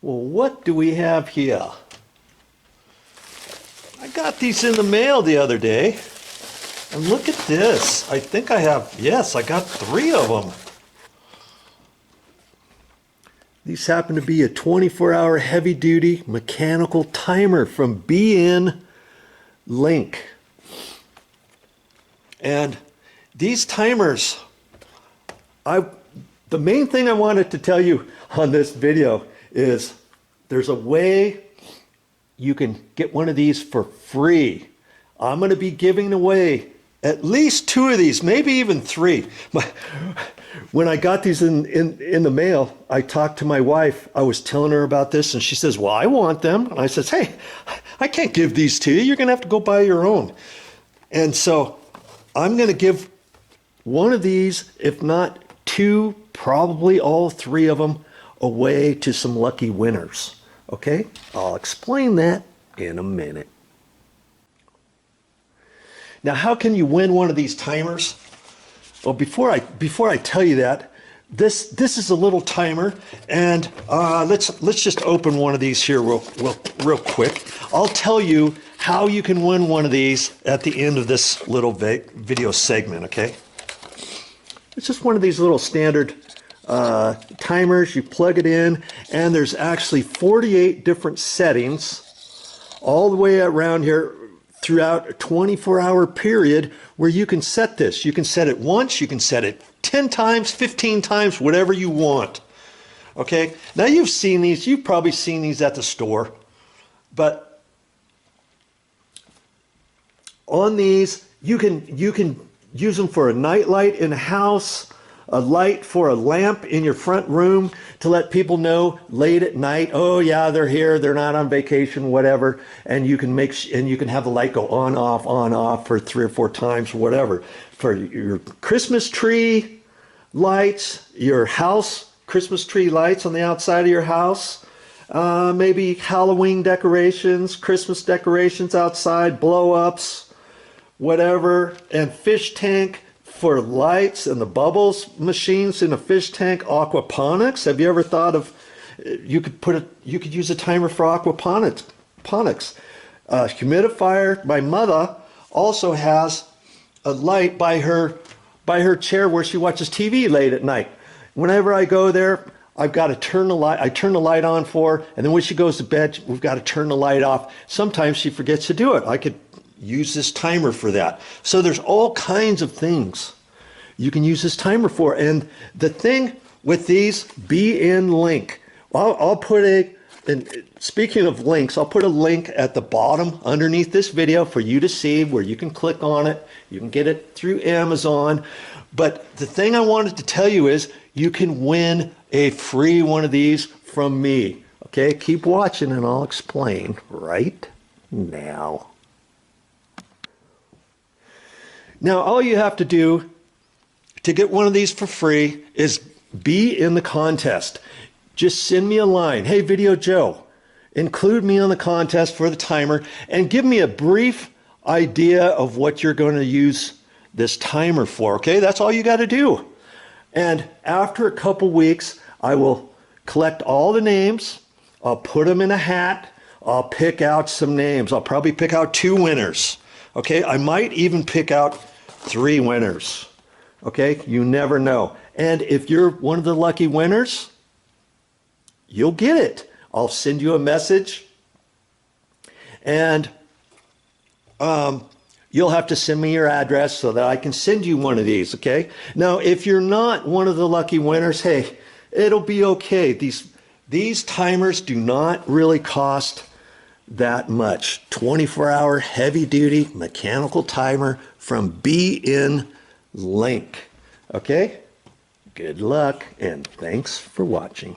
Well, what do we have here? I got these in the mail the other day. And look at this. I think I have, yes, I got 3 of them. These happen to be a 24-hour heavy-duty mechanical timer from BN Link. And these timers, the main thing I wanted to tell you on this video is there's a way you can get one of these for free. I'm going to be giving away at least 2 of these, maybe even 3. When I got these in the mail, I talked to my wife. I was telling her about this, and she says, well, I want them. And I says, hey, I can't give these to you. You're going to have to go buy your own. And so I'm going to give one of these, if not 2, probably all 3 of them, away to some lucky winners. Okay? I'll explain that in a minute. Now, how can you win one of these timers? Well, before I tell you that, this is a little timer, and let's just open one of these here real quick. I'll tell you how you can win one of these at the end of this little video segment. Okay? It's just one of these little standard timers. You plug it in, and there's actually 48 different settings all the way around here throughout a 24-hour period where you can set this. You can set it once, you can set it 10 times, 15 times, whatever you want. Okay? Now you've seen these, you've probably seen these at the store, but on these, you can use them for a night light in a house, a light for a lamp in your front room to let people know late at night, oh yeah, they're here, they're not on vacation, whatever, and you can have the light go on off for 3 or 4 times, whatever. For your Christmas tree lights, your house Christmas tree lights on the outside of your house, maybe Halloween decorations, Christmas decorations outside, blow-ups, whatever, and fish tank for lights and the bubbles machines in a fish tank. Aquaponics. Have you ever thought of you could use a timer for aquaponics? Humidifier. My mother also has a light by her chair where she watches TV late at night. Whenever I go there, I've got to turn the light. I turn the light on for her, and then when she goes to bed, we've got to turn the light off. Sometimes she forgets to do it. I could use this timer for that. So there's all kinds of things you can use this timer for. And the thing with these BN Link, I'll put and speaking of links, I'll put a link at the bottom underneath this video for you to see where you can click on it. You can get it through Amazon. But the thing I wanted to tell you is you can win a free one of these from me. Okay, keep watching and I'll explain right now. Now, all you have to do to get one of these for free is be in the contest. Just send me a line. Hey, VideoJoe, include me on the contest for the timer and give me a brief idea of what you're going to use this timer for. Okay, that's all you got to do. And after a couple weeks, I will collect all the names. I'll put them in a hat. I'll pick out some names. I'll probably pick out 2 winners. Okay, I might even pick out 3 winners. Okay, you never know. And if you're one of the lucky winners, you'll get it. I'll send you a message, and you'll have to send me your address so that I can send you one of these. Okay. Now, if you're not one of the lucky winners, hey, it'll be okay. These timers do not really cost that much. 24-hour heavy-duty mechanical timer from BN Link. Okay? Good luck, and thanks for watching.